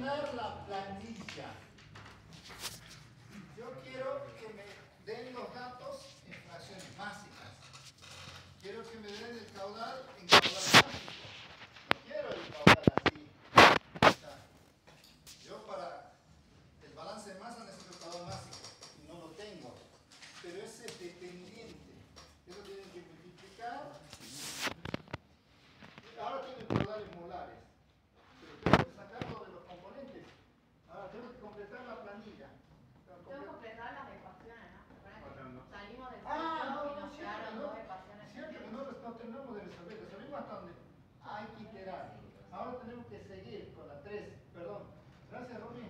llenar la planilla. Yo quiero que me den los datos en fracciones básicas. Quiero que me den el caudal en caudal básico. No quiero el caudal así. O sea, yo para el balance de masa necesito el caudal básico. Y no lo tengo. Pero ese es dependiente. Eso tienen que multiplicar. Ahora tienen caudales molares. Pero tengo que sacarlo de los componentes. Ahora tengo que completar la planilla. Tengo que completar las ecuaciones, ¿no? Salimos del No, ciclo y nos quedaron dos ecuaciones. Cierto que no terminamos de resolver. Resolvimos hasta donde hay que iterar. Ahora tenemos que seguir con la 3. Perdón. Gracias, Romy.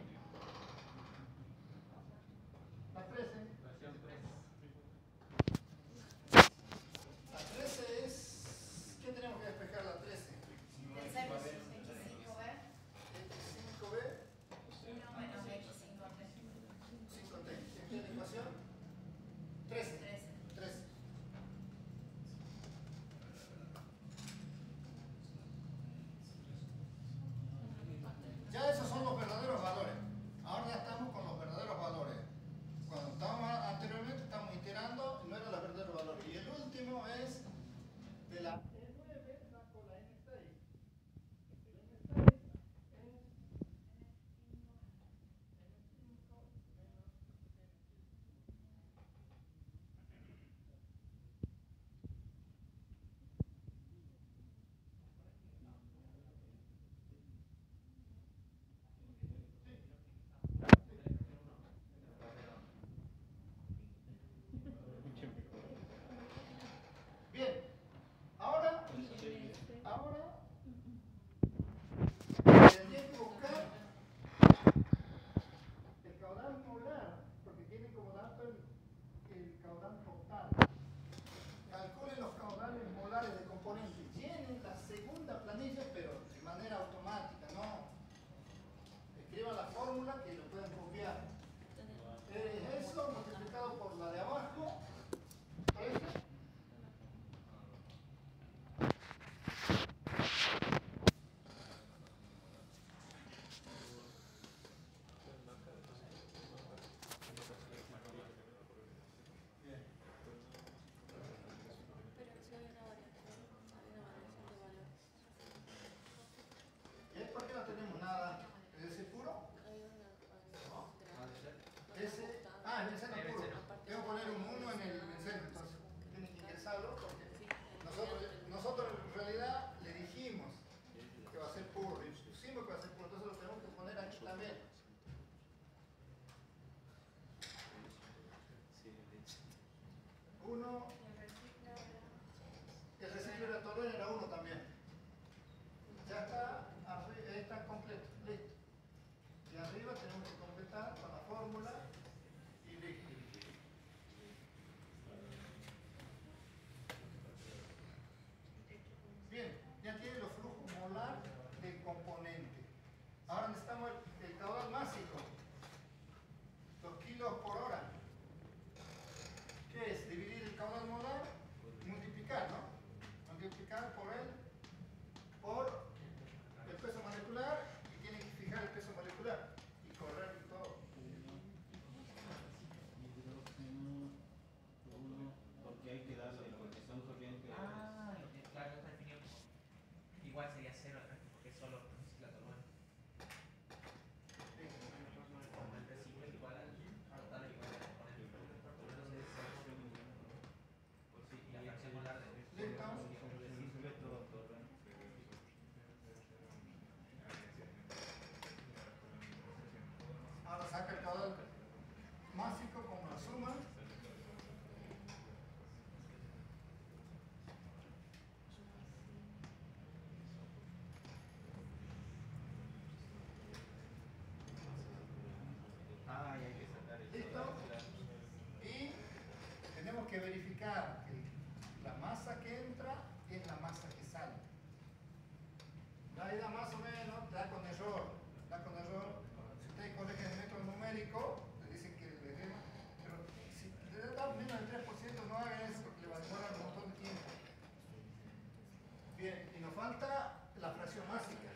La 13. La 13 es... ¿Qué tenemos que despejar la 13? Tercer X5B. X5B. 1 menos X5T. 5T. ¿Qué es la ecuación? 13. 13. Ya esos son los verdaderos valores. Ahora ya estamos con los verdaderos valores. Cuando estábamos anteriormente, estamos iterando, no eran los verdaderos valores. Y el último es de la E9 da con la N6. El N6 es bien. Ahora tendría que buscar el caudal molar, porque tiene como dato el caudal total. Calculen los caudales molares de componentes. Llenen la segunda planilla, pero de manera automática, no. Escriban la fórmula que lo pueden copiar. Eso multiplicado por la de abajo, 13. Bien. ¿Y ahí por qué no tenemos nada? ¿Es ese puro? No. Ese, en el seno puro. Tengo que poner un 1 en el seno, entonces tienen que ingresarlo porque nosotros en realidad le dijimos que va a ser puro, y pusimos que va a ser puro, entonces lo tenemos que poner aquí también. 1, el reciclo de la torre era 1 también. Ya está completo, listo. Y arriba tenemos que completar con la fórmula y listo. Bien, ya tiene los flujos molar de componente. Ahora necesitamos el caudal másico. Los kilos por hora. ¿Qué es? Dividir el caudal molar, multiplicar, ¿no? Multiplicar por el peso molecular y tienen que fijar el peso molecular y correr y todo. Porque hay que darle, porque son corrientes. Claro, está definido. Igual sería 0 acá, porque es solo la tormenta. Como el reciclo es igual al total, igual al componente. Entonces, y la fracción molar de Ahora saca el caudal másico con la suma. Y hay que sacar eso. ¿Listo? Y tenemos que verificar que la masa que entra es la masa que sale. Ahí da más o menos, da con error. Si ustedes corrigen el método numérico, le dicen que le den, pero si le da menos del 3%, no hagan eso porque le va a demorar un montón de tiempo. Bien, y nos falta la fracción másica.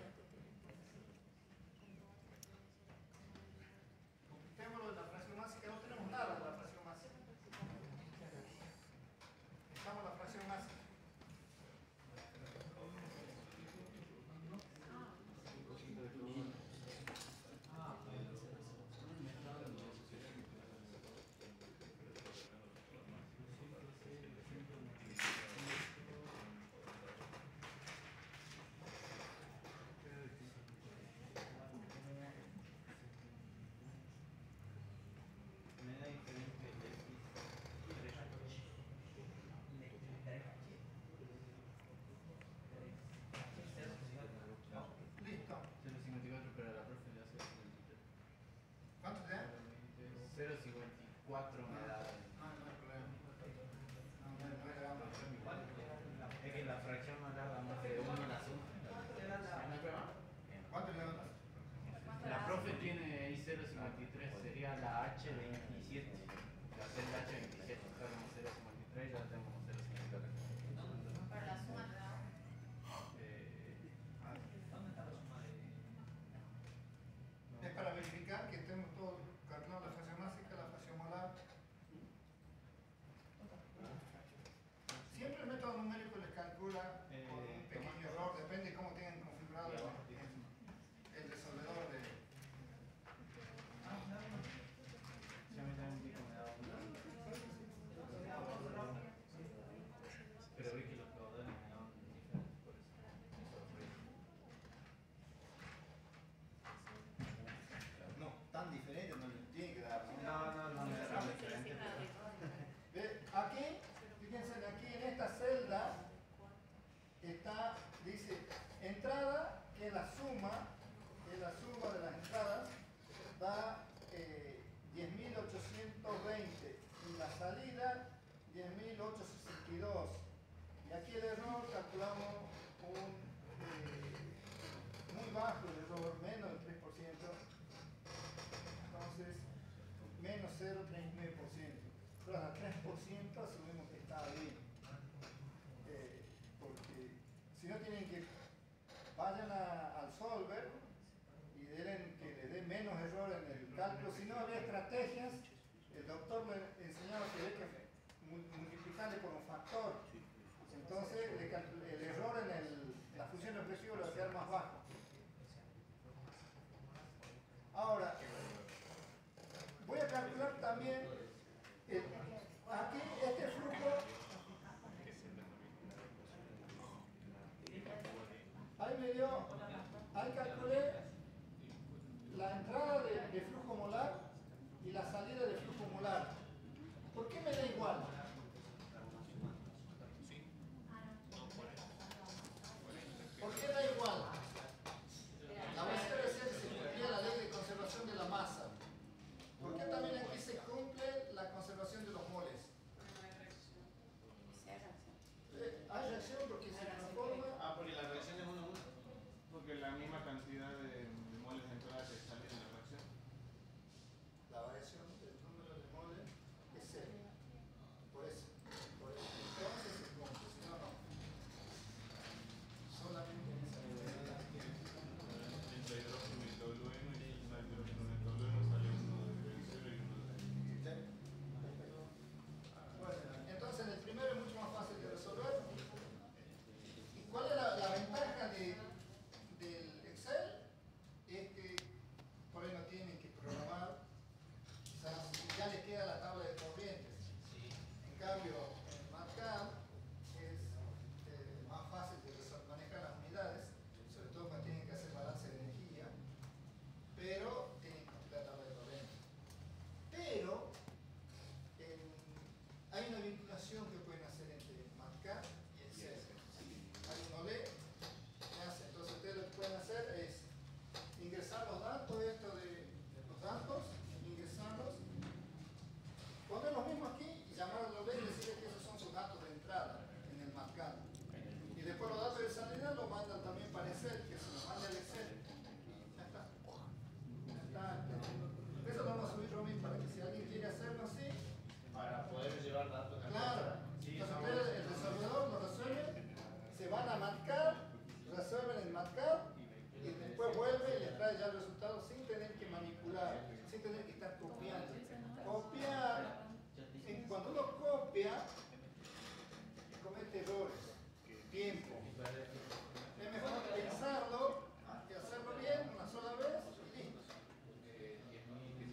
0,54 me da. No hay problema. No hay drama. Es que la fracción me da más de 1 en la suma. ¿No hay problema? ¿Cuánto le dan? La profe tiene ahí 0,53, sería la H27. La celda H27, está como 0,53, ya la tengo como 0,54. Para la suma te da. ¿Dónde está la suma de.? Es para verificar que estemos todos calculando la fracción másica, la fracción molar. Siempre el método numérico les calcula con un pequeño error, depende de cómo tengan configurado el resolvedor de. Sí, a mí también un pico me da 1. Pero vi que los caudales me daban diferentes por eso. No, tan diferente no les tiene que dar. No me da diferente. ¿Ve? Aquí, fíjense, aquí en esta celda está, dice, entrada, que es la suma de las entradas, da 10.820 y la salida 10.862. Y aquí el error calculamos muy bajo el error, menos del 3%. Entonces, menos 0,39%. Pero al 3% asumimos que está bien. Porque si no tienen que, vayan al solver y que le dé menos error en el cálculo. Si no había estrategias, el doctor le enseñaba que hay que multiplicarle por un factor. Entonces el error en la función expresiva lo va a quedar más bajo. Ahora, voy a calcular también aquí este flujo. Ahí calculé la entrada de flujo molar y la salida de flujo molar. ¿Por qué me da igual? ¿Por qué da igual? La base decía que se cumplía la ley de conservación de la masa. ¿Por qué también aquí se cumple la conservación de los moles? Hay reacción porque se transforma. Porque la reacción es 1 a 1. Porque la misma cantidad de moles de entrada que sale de la reacción. La variación del número de moles es cero. Por eso. Entonces se cumple, si no, no. Solamente en esa medida. Entre hidrógeno y WM y una hidrógeno en el WM sale 1 de 0 y 1 de. Bueno, entonces el primero es mucho más fácil de resolver. ¿Y cuál es la ventaja del Excel? Es que por ahí no tienen que programar, quizás ya les queda la tabla de corrientes. En cambio, en MATLAB es más fácil de manejar las unidades, sobre todo cuando tienen que hacer balance de energía, pero tienen que compilar la tabla de corrientes. Pero hay una vinculación que pueden hacer entre MATLAB y Excel. Hay un OLE que hace. Entonces ustedes lo que pueden hacer es ingresar los datos, ingresarlos, poner los mismos aquí y llamar al OLE y decirle que esos son sus datos de entrada en el MATLAB. Y después los datos de salida los mandan también para Excel, que se los manda al Excel. Ya está. Eso lo vamos a subir, Robin, para que si alguien quiere hacerlo así. Para poder llevar datos. Claro. Entonces ustedes el resolvedor lo resuelven, se van a MATLAB, resuelven en MATLAB y después vuelve y les trae ya el resultado sin tener que manipular, sin tener que estar copiando. Copiar, cuando uno copia, comete errores, tiempo. Es mejor pensarlo que hacerlo bien una sola vez y listo.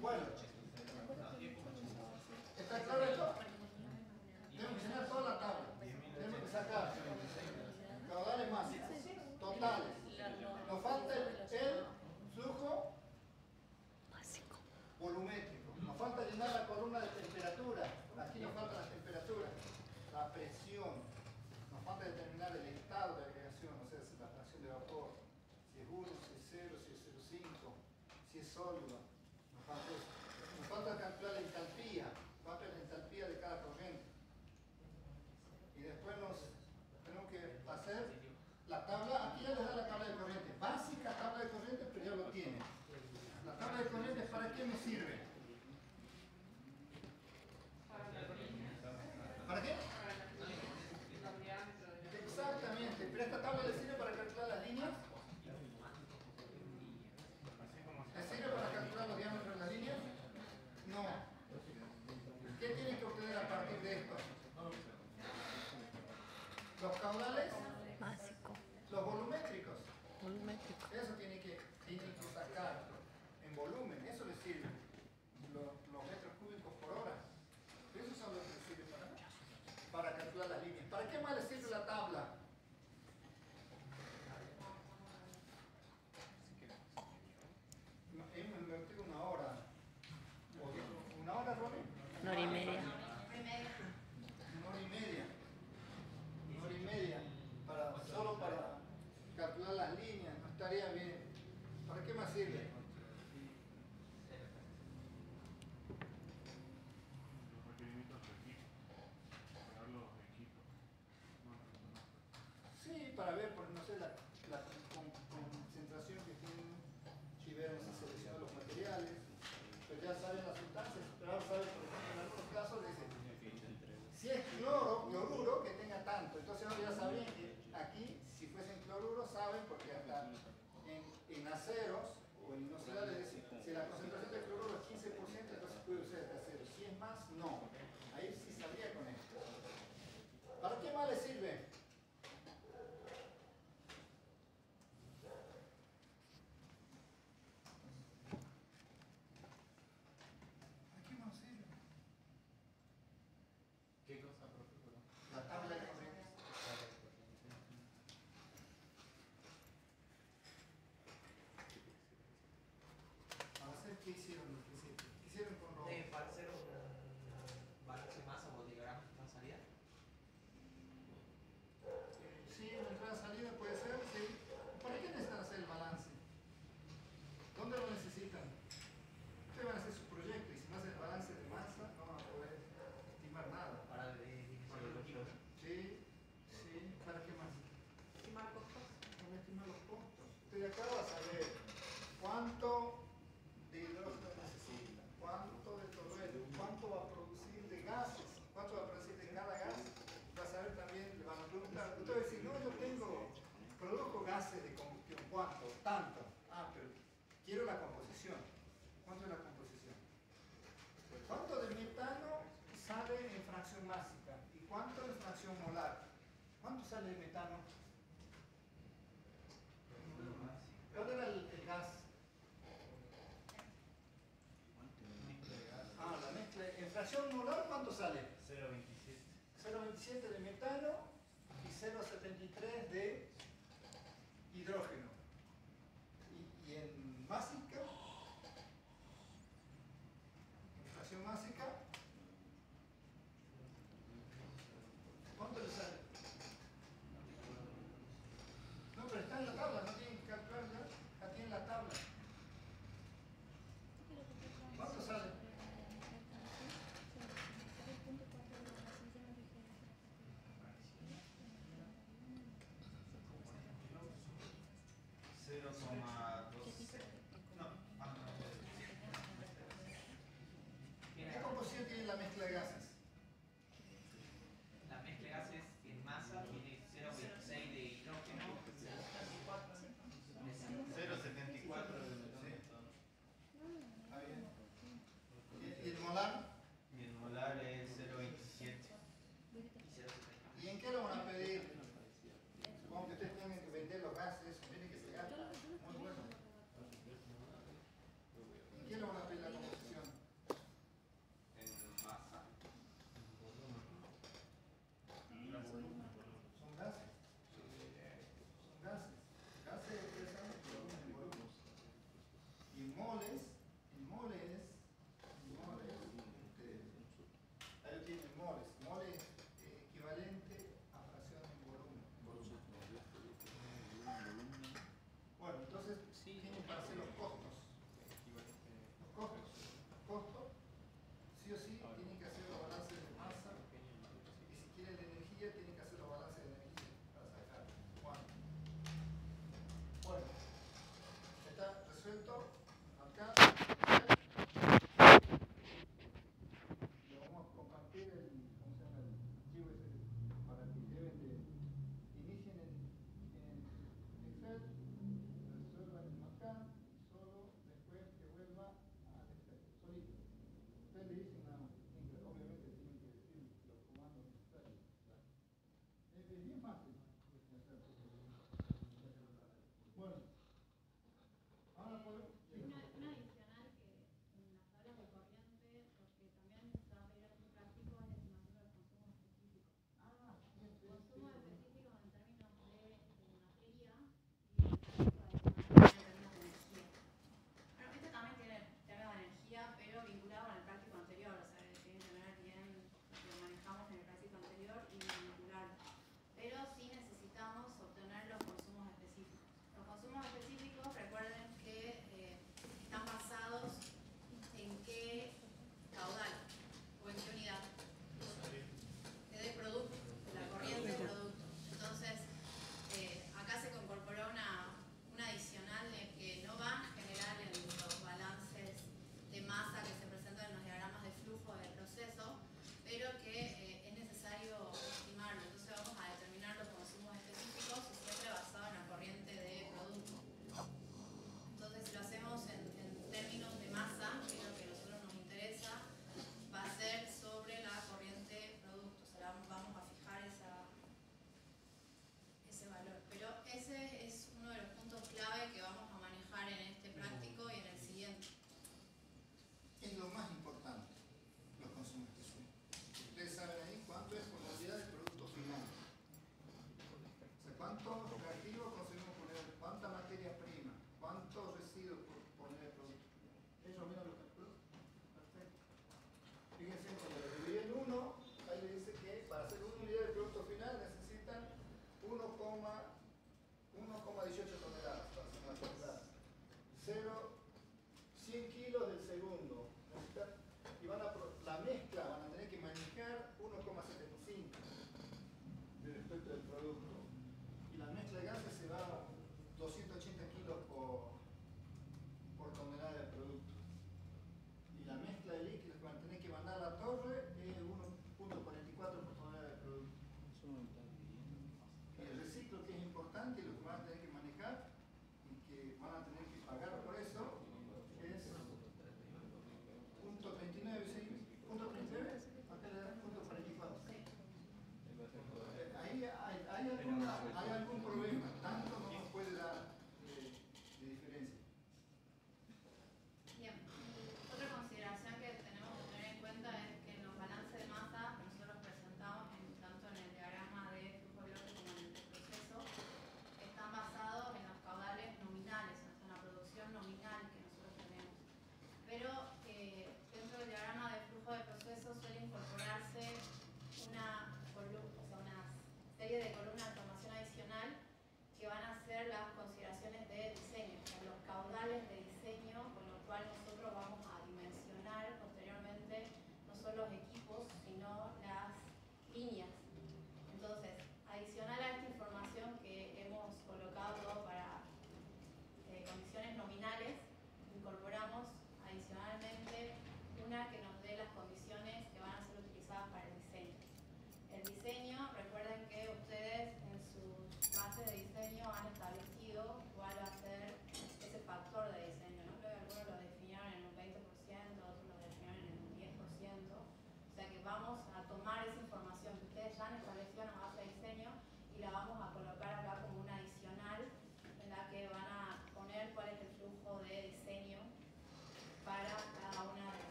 Bueno, ¿está claro esto? Tenemos que llenar toda la tabla. Tenemos que sacar caudales máximos, totales. Nos falta el flujo volumétrico. Nos falta llenar la columna de temperatura. Aquí nos falta la temperatura, la presión. Nos falta determinar el estado de agregación, o sea, si la fracción de vapor, si es 1, si es 0, si es 0,5, si es sólido. Nos falta eso. Nos falta otra calcular la entalpía. ¿Cuánto es la entalpía de cada corriente? Y después tenemos que hacer la tabla. Aquí ya les da la tabla de corriente. Básica tabla de corriente, pero ya lo tienen. La tabla de corriente, ¿para qué me sirve? ¿Para qué? Exactamente, pero esta tabla le sirve para calcular las líneas. ¿Le sirve para calcular los diámetros de las líneas? No. ¿Qué tienen que obtener a partir de esto? Los caudales. Básico. Los volumétricos. Volumétrico. Eso tiene que sacar en volumen. Eso le sirve. Los metros cúbicos por hora. Esos son los que le sirven para calcular las líneas. ¿Para qué más le sirve la tabla? Hemos invertido una hora. ¿Una hora, Ronnie? Una hora y media. Una hora y media. Una hora y media. Solo para calcular las líneas. No estaría bien. ¿Para qué más sirve? Sí, para ver, no sé, la concentración que tienen, si ven si seleccionan los materiales, pero ya saben las sustancias, pero ahora saben, por ejemplo, en algunos casos le dicen, si es cloruro, que tenga tanto. Entonces ahora ya sabrían que aquí, si fuesen cloruro, saben, porque hasta en aceros o en inoxidales dicen, si la concentración de cloruro es 15%, entonces puede usar este acero. Si es más, no. Ahí sí sabría con esto. ¿Para qué más le sirve? ¿Qué cosa, profesor? La tabla de corrientes. Para hacer, ¿qué hicieron? ¿Qué hicieron con los...? Para hacer un balance de masa o diagrama de salida. Sí, una entrada-salida puede ser, sí. ¿Para qué necesitan hacer el balance? ¿Dónde lo necesitan? Ustedes van a hacer su proyecto y si no hacen el balance de masa, no van a poder estimar nada. Para Sí, sí. ¿Para qué más? Estimar costos. Para estimar los costos. Usted acá va a saber cuánto de hidrógeno necesita, cuánto de tolueno, cuánto va a producir de gases, cuánto va a producir de cada gas. Va a saber también, le van a preguntar. Usted va a decir, no, yo produzco gases de combustión, ¿cuánto? Tanto. Ah, pero quiero la composición. ¿Cuánto es la composición? ¿Cuánto de metano sale en fracción másica? ¿Y cuánto en fracción molar? ¿Cuánto sale de metano? ¿Cuál era el gas? Ah, la mezcla. ¿En fracción molar cuánto sale? 0,27. 0,27 de metano y 0,73 de hidrógeno. Y en másica, en fracción másica, ¿cuánto le sale? No, pero está en la tabla, no tienen que calcular ya, ya tienen la tabla. ¿Cuánto sale? ¿Qué composición tiene la mezcla de gases? La mezcla de gases en masa tiene 0,26 de hidrógeno, 0,74 de metano. Está bien. ¿Y el molar? Y el molar es 0,27. ¿Y en qué lo van a pedir? Supongo que ustedes tienen que vender los gases, tienen que se gasta. Muy bueno. ¿En qué lo van a pedir la composición? En masa. Son gases. Son gases. Gases expresan en volumen. Y ahí tienen moles. Mole equivalente a fracción en volumen. Bueno, entonces tienen para hacer los costos. Los costos va 280 kilos por tonelada de producto. Y la mezcla de líquidos que van a tener que mandar a la torre es 1.44 por tonelada de producto. Y el reciclo, que es importante y lo que van a tener que manejar y que van a tener que pagar por eso, es punto 39, ¿sí? Punto 39, acá le dan punto 44. Ahí hay algún problema, tanto no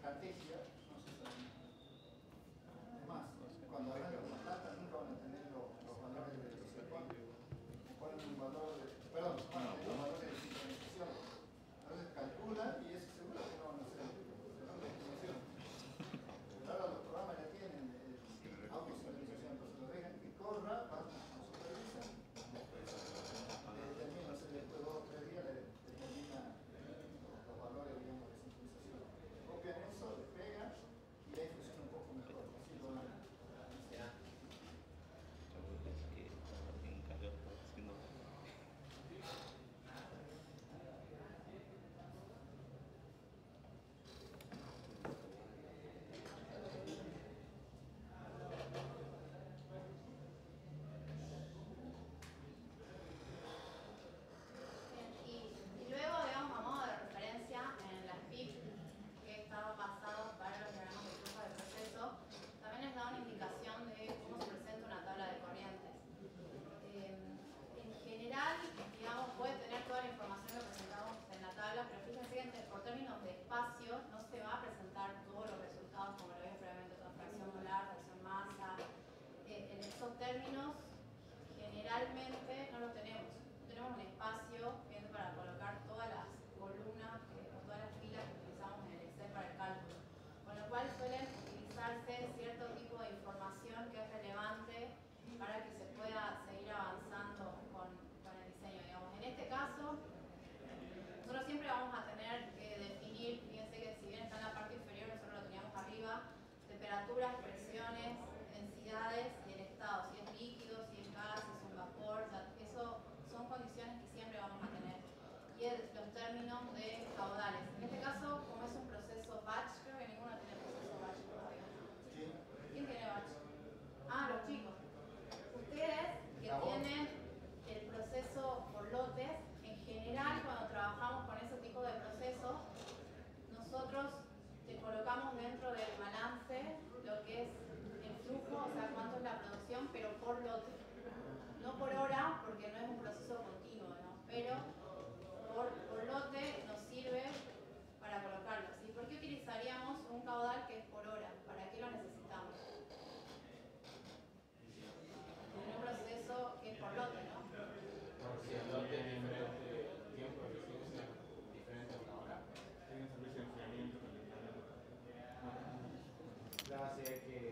estrategia no se sabe. Además, cuando arrancan con plata nunca van a tener los valores de ponen un valor de, perdón, los valores de sincronización. Entonces calculan y es seguro que no van a hacer estimación. Ahora los programas ya tienen autosincronización, entonces lo dejan que corra, van a supervisar, determina, no sé, después de 2 o 3 días le determina los valores, digamos, de sincronización. Copian eso, le pegan y ahí funciona un poco mejor. Así lo van a hacer. Y luego, digamos, a modo de referencia, en las PIP que estaban basados para los diagramas de flujo de proceso, también les da una indicación de cómo se presenta una tabla de corrientes. En general, digamos, puede tener toda la información que presentamos en la tabla, pero fíjense que por términos de espacio no se va a presentar todos los resultados como lo vimos previamente con fracción molar, fracción masa. En esos términos, generalmente no los tenemos. Tenemos un espacio para colocar todas las columnas o todas las filas que utilizamos en el Excel para el cálculo. Con lo cual suelen utilizarse cierto tipo de información que es relevante para que se pueda seguir avanzando con el diseño. Digamos. En este caso, nosotros siempre vamos a tener que definir, fíjense que si bien está en la parte inferior, nosotros lo teníamos arriba, temperaturas, presiones, densidades y el estado, si es líquido, si es gas, si es un vapor, o sea, eso son condiciones que siempre vamos a tener. Y los términos de caudales. En este caso, como es un proceso batch, creo que ninguno tiene proceso batch todavía. ¿Quién tiene batch? Ah, los chicos. Ustedes que tienen el proceso por lotes, en general cuando trabajamos con ese tipo de procesos, nosotros te colocamos dentro del balance lo que es el flujo, o sea, cuánto es la producción, pero por lote. No por hora, porque no es un proceso continuo, ¿no? Pero por lote nos sirve para colocarlo. ¿Sí? ¿Por qué utilizaríamos un caudal que es por hora? ¿Para qué lo necesitamos? En un proceso que es por lote, ¿no? Si el lote es diferente tiempo de eficiencia, diferente a una hora. Hay un servicio de enfriamiento calentamiento. Claro, si hay que